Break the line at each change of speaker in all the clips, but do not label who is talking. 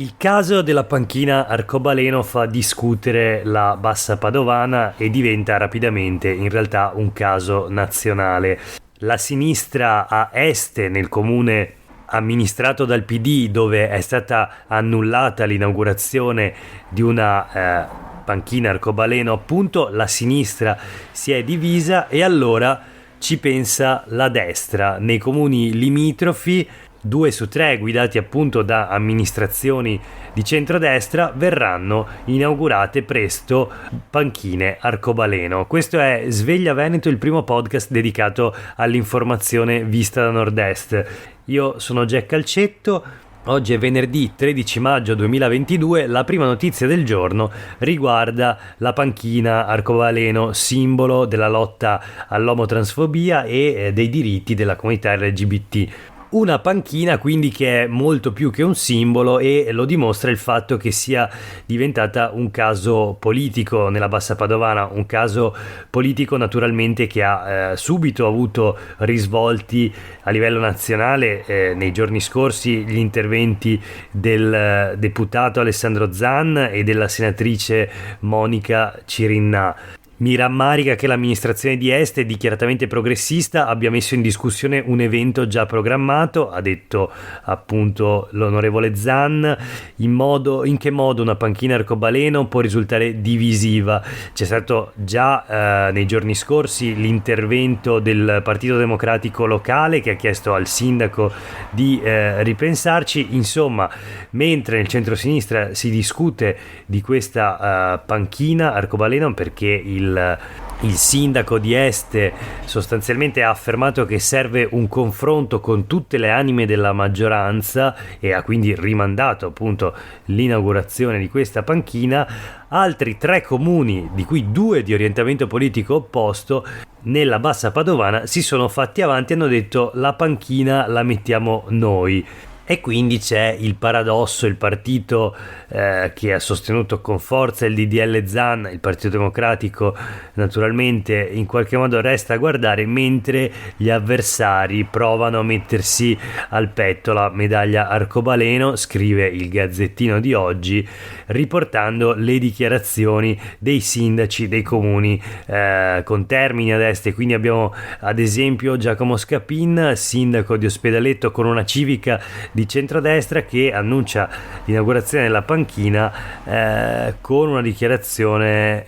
Il caso della panchina arcobaleno fa discutere la bassa padovana e diventa rapidamente in realtà un caso nazionale. La sinistra a Este, nel comune amministrato dal PD, dove è stata annullata l'inaugurazione di una panchina arcobaleno, appunto, la sinistra si è divisa e allora ci pensa la destra. Nei comuni limitrofi 2 su 3 guidati appunto da amministrazioni di centrodestra verranno inaugurate presto panchine arcobaleno. Questo è Sveglia Veneto, il primo podcast dedicato all'informazione vista da nord-est. Io sono Jack Calcetto. Oggi è venerdì 13 maggio 2022, la prima notizia del giorno riguarda la panchina arcobaleno, simbolo della lotta all'omotransfobia e dei diritti della comunità LGBT. Una panchina quindi che è molto più che un simbolo, e lo dimostra il fatto che sia diventata un caso politico nella Bassa Padovana, un caso politico naturalmente che ha subito avuto risvolti a livello nazionale. Nei giorni scorsi gli interventi del deputato Alessandro Zan e della senatrice Monica Cirinnà. Mi rammarica che l'amministrazione di Este, dichiaratamente progressista, abbia messo in discussione un evento già programmato, ha detto appunto l'onorevole Zan. In che modo una panchina arcobaleno può risultare divisiva? C'è stato già nei giorni scorsi l'intervento del Partito Democratico locale, che ha chiesto al sindaco di ripensarci. Insomma, mentre nel centro-sinistra si discute di questa panchina arcobaleno, perché il sindaco di Este sostanzialmente ha affermato che serve un confronto con tutte le anime della maggioranza e ha quindi rimandato appunto l'inaugurazione di questa panchina, altri 3 comuni, di cui 2 di orientamento politico opposto, nella Bassa Padovana si sono fatti avanti e hanno detto: la panchina la mettiamo noi. E quindi c'è il paradosso: il partito che ha sostenuto con forza il DDL Zan, il Partito Democratico, naturalmente in qualche modo resta a guardare, mentre gli avversari provano a mettersi al petto la medaglia arcobaleno, scrive il Gazzettino di oggi, riportando le dichiarazioni dei sindaci dei comuni con termini ad est. Quindi abbiamo ad esempio Giacomo Scapin, sindaco di Ospedaletto, con una civica di centrodestra, che annuncia l'inaugurazione della panchina con una dichiarazione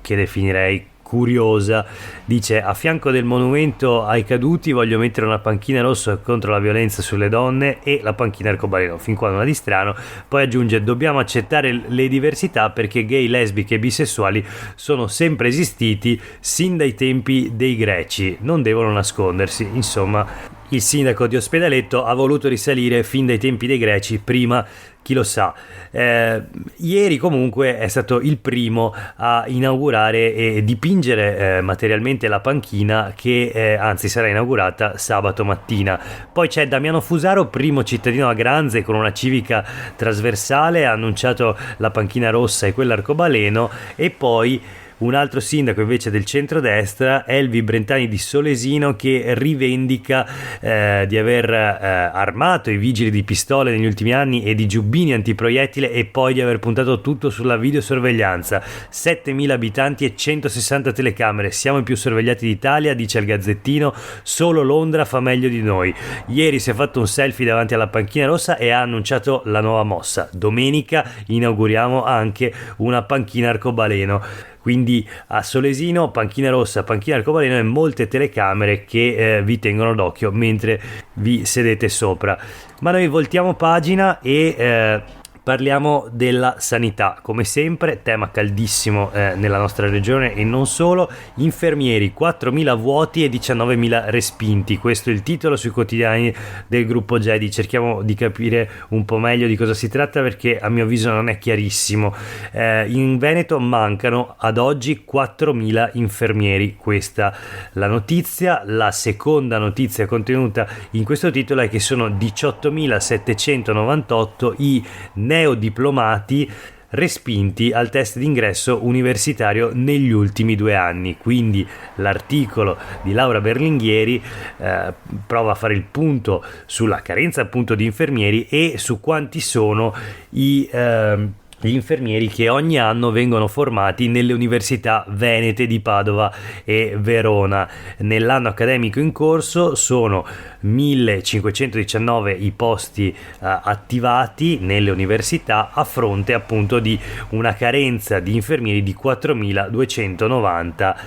che definirei curiosa. Dice: a fianco del monumento ai caduti voglio mettere una panchina rossa contro la violenza sulle donne e la panchina arcobaleno. Fin qua nulla di strano. Poi aggiunge: dobbiamo accettare le diversità perché gay, lesbiche e bisessuali sono sempre esistiti sin dai tempi dei greci, non devono nascondersi. Insomma, il sindaco di Ospedaletto ha voluto risalire fin dai tempi dei greci, prima chi lo sa. Ieri comunque è stato il primo a inaugurare e dipingere materialmente la panchina, che anzi sarà inaugurata sabato mattina. Poi c'è Damiano Fusaro, primo cittadino a Granze, con una civica trasversale, ha annunciato la panchina rossa e quella arcobaleno. E poi un altro sindaco invece del centrodestra, Elvi Brentani di Solesino, che rivendica di aver armato i vigili di pistole negli ultimi anni e di giubbini antiproiettile, e poi di aver puntato tutto sulla videosorveglianza. 7.000 abitanti e 160 telecamere, siamo i più sorvegliati d'Italia, dice il Gazzettino, solo Londra fa meglio di noi. Ieri si è fatto un selfie davanti alla panchina rossa e ha annunciato la nuova mossa: domenica inauguriamo anche una panchina arcobaleno. Quindi a Solesino panchina rossa, panchina arcobaleno e molte telecamere che vi tengono d'occhio mentre vi sedete sopra. Ma noi voltiamo pagina e parliamo della sanità, come sempre, tema caldissimo nella nostra regione e non solo. Infermieri, 4.000 vuoti e 19.000 respinti, questo è il titolo sui quotidiani del gruppo Gedi. Cerchiamo di capire un po' meglio di cosa si tratta, perché a mio avviso non è chiarissimo. In Veneto mancano ad oggi 4.000 infermieri, questa la notizia. La seconda notizia contenuta in questo titolo è che sono 18.798 i neodiplomati respinti al test d'ingresso universitario negli ultimi 2 anni. Quindi l'articolo di Laura Berlinghieri prova a fare il punto sulla carenza appunto di infermieri e su quanti sono gli infermieri che ogni anno vengono formati nelle università venete di Padova e Verona. Nell'anno accademico in corso sono 1519 i posti attivati nelle università, a fronte appunto di una carenza di infermieri di 4290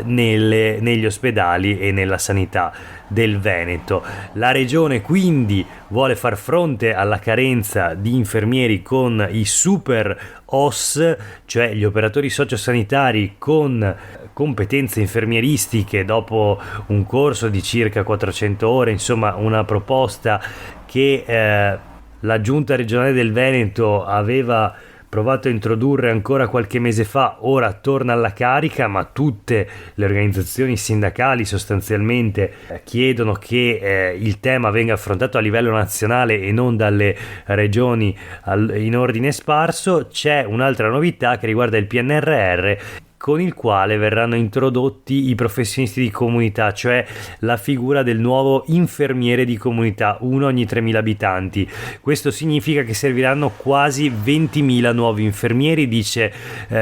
negli ospedali e nella sanità del Veneto. La regione quindi vuole far fronte alla carenza di infermieri con i super OS, cioè gli operatori sociosanitari con competenze infermieristiche dopo un corso di circa 400 ore, insomma una proposta che la Giunta regionale del Veneto aveva provato a introdurre ancora qualche mese fa. Ora torna alla carica, ma tutte le organizzazioni sindacali sostanzialmente chiedono che il tema venga affrontato a livello nazionale e non dalle regioni in ordine sparso. C'è un'altra novità che riguarda il PNRR, con il quale verranno introdotti i professionisti di comunità, cioè la figura del nuovo infermiere di comunità, uno ogni 3.000 abitanti. Questo significa che serviranno quasi 20.000 nuovi infermieri, dice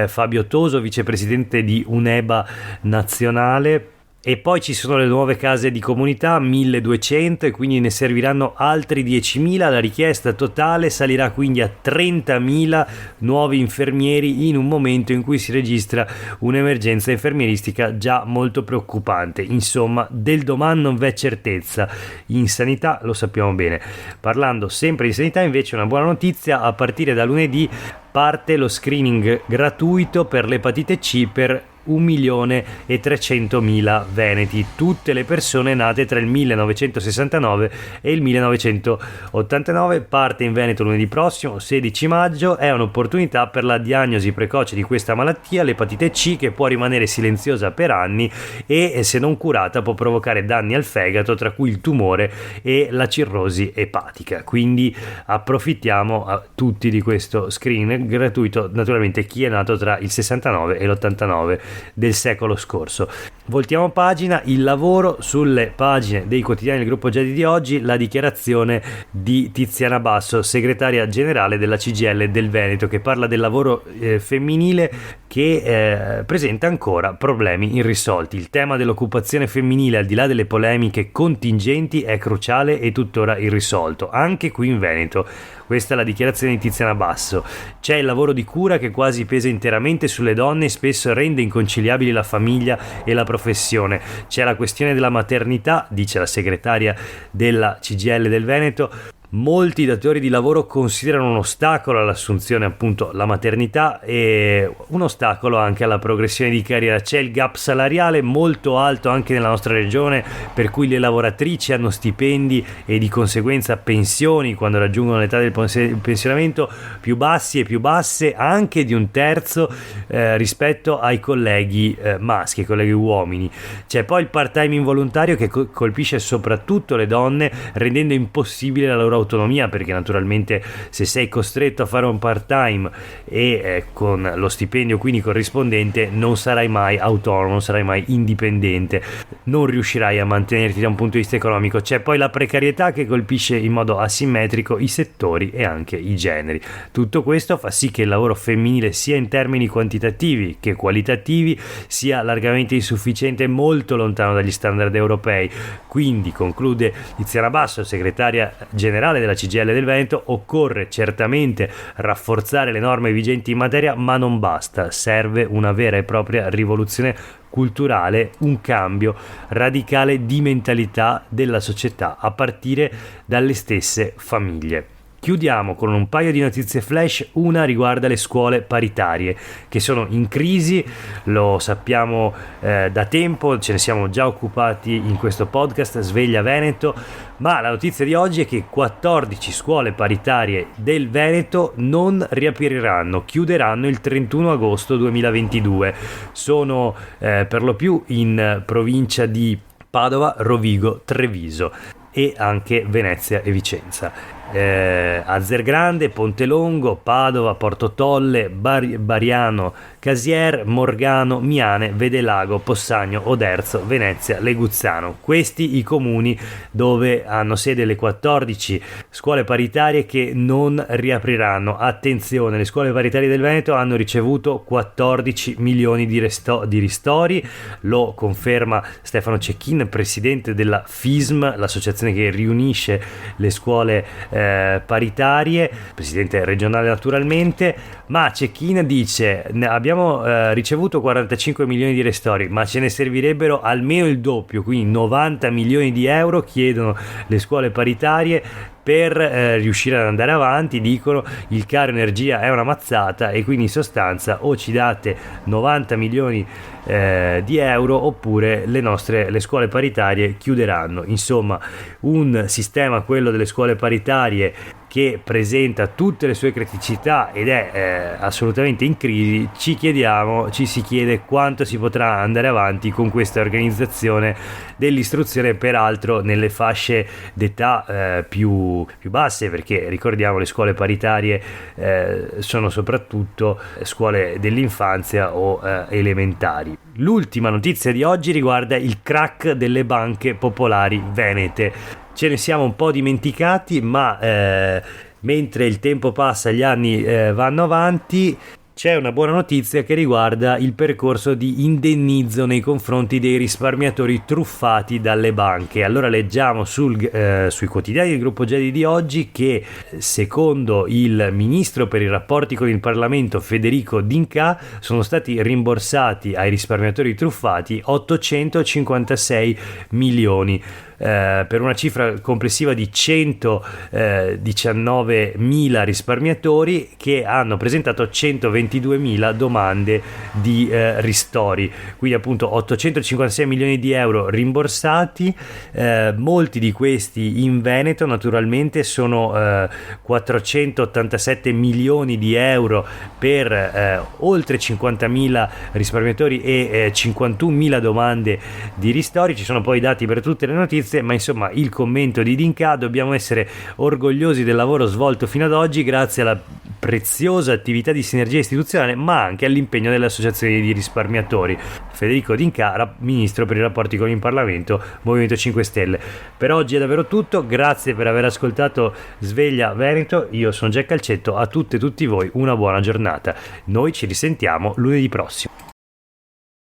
Fabio Toso, vicepresidente di Uneba Nazionale. E poi ci sono le nuove case di comunità, 1200, e quindi ne serviranno altri 10.000. La richiesta totale salirà quindi a 30.000 nuovi infermieri in un momento in cui si registra un'emergenza infermieristica già molto preoccupante. Insomma, del domani non v'è certezza. In sanità lo sappiamo bene. Parlando sempre di sanità, invece, una buona notizia: a partire da lunedì parte lo screening gratuito per l'epatite C per 1.300.000 veneti, tutte le persone nate tra il 1969 e il 1989. Parte in Veneto lunedì prossimo, 16 maggio. È un'opportunità per la diagnosi precoce di questa malattia, l'epatite C, che può rimanere silenziosa per anni e, se non curata, può provocare danni al fegato, tra cui il tumore e la cirrosi epatica. Quindi approfittiamo a tutti di questo screening gratuito, naturalmente chi è nato tra il 69 e l'89 del secolo scorso. Voltiamo pagina. Il lavoro sulle pagine dei quotidiani del gruppo Gedi di oggi, la dichiarazione di Tiziana Basso, segretaria generale della CGIL del Veneto, che parla del lavoro femminile che presenta ancora problemi irrisolti. Il tema dell'occupazione femminile, al di là delle polemiche contingenti, è cruciale e tuttora irrisolto, anche qui in Veneto. Questa è la dichiarazione di Tiziana Basso. C'è il lavoro di cura che quasi pesa interamente sulle donne e spesso rende inconciliabili la famiglia e la professione. C'è la questione della maternità, dice la segretaria della CGIL del Veneto. Molti datori di lavoro considerano un ostacolo all'assunzione appunto la maternità e un ostacolo anche alla progressione di carriera. C'è il gap salariale molto alto anche nella nostra regione, per cui le lavoratrici hanno stipendi e di conseguenza pensioni, quando raggiungono l'età del pensionamento, più bassi e più basse, anche di un terzo rispetto ai colleghi maschi, ai colleghi uomini. C'è poi il part-time involontario che colpisce soprattutto le donne, rendendo impossibile la loro autonomia, perché naturalmente se sei costretto a fare un part time e con lo stipendio quindi corrispondente, non sarai mai autonomo, non sarai mai indipendente, non riuscirai a mantenerti da un punto di vista economico. C'è poi la precarietà che colpisce in modo asimmetrico i settori e anche i generi. Tutto questo fa sì che il lavoro femminile, sia in termini quantitativi che qualitativi, sia largamente insufficiente e molto lontano dagli standard europei. Quindi, conclude Tiziana Basso, segretaria generale della CGIL del Veneto, occorre certamente rafforzare le norme vigenti in materia, ma non basta, serve una vera e propria rivoluzione culturale, un cambio radicale di mentalità della società, a partire dalle stesse famiglie. Chiudiamo con un paio di notizie flash. Una riguarda le scuole paritarie, che sono in crisi, lo sappiamo da tempo, ce ne siamo già occupati in questo podcast Sveglia Veneto, ma la notizia di oggi è che 14 scuole paritarie del Veneto non riapriranno, chiuderanno il 31 agosto 2022. Sono per lo più in provincia di Padova, Rovigo, Treviso e anche Venezia e Vicenza. Azzergrande, Pontelongo, Padova, Portotolle, Bariano, Casier, Morgano, Miane, Vedelago, Possagno, Oderzo, Venezia, Leguzzano. Questi i comuni dove hanno sede le 14 scuole paritarie che non riapriranno. Attenzione, le scuole paritarie del Veneto hanno ricevuto 14 milioni di ristori, lo conferma Stefano Cecchin, presidente della FISM, l'associazione che riunisce le scuole paritarie, presidente regionale naturalmente. Ma Cecchin dice: abbiamo ricevuto 45 milioni di ristori, ma ce ne servirebbero almeno il doppio, quindi 90 milioni di euro chiedono le scuole paritarie per riuscire ad andare avanti. Dicono il caro energia è una mazzata, e quindi in sostanza o ci date 90 milioni di euro oppure le scuole paritarie chiuderanno. Insomma, un sistema, quello delle scuole paritarie, che presenta tutte le sue criticità ed è assolutamente in crisi. Ci si chiede quanto si potrà andare avanti con questa organizzazione dell'istruzione, peraltro nelle fasce d'età più basse, perché ricordiamo le scuole paritarie sono soprattutto scuole dell'infanzia o elementari. L'ultima notizia di oggi riguarda il crack delle banche popolari venete. Ce ne siamo un po' dimenticati, ma mentre il tempo passa, gli anni vanno avanti. C'è una buona notizia che riguarda il percorso di indennizzo nei confronti dei risparmiatori truffati dalle banche. Allora leggiamo sui quotidiani del gruppo Gedi di oggi che, secondo il ministro per i rapporti con il Parlamento Federico D'Incà, sono stati rimborsati ai risparmiatori truffati 856 milioni. Per una cifra complessiva di 119.000 risparmiatori che hanno presentato 122.000 domande di ristori, quindi appunto 856 milioni di euro rimborsati. Molti di questi in Veneto, naturalmente. Sono 487 milioni di euro per oltre 50.000 risparmiatori e 51.000 domande di ristori. Ci sono poi dati per tutte le notizie, ma insomma il commento di D'Incà: dobbiamo essere orgogliosi del lavoro svolto fino ad oggi grazie alla preziosa attività di sinergia istituzionale, ma anche all'impegno delle associazioni di risparmiatori. Federico D'Incà, ministro per i rapporti con il Parlamento, Movimento 5 Stelle. Per oggi è davvero tutto, grazie per aver ascoltato Sveglia Veneto. Io sono Jack Calcetto, a tutte e tutti voi una buona giornata. Noi ci risentiamo lunedì prossimo.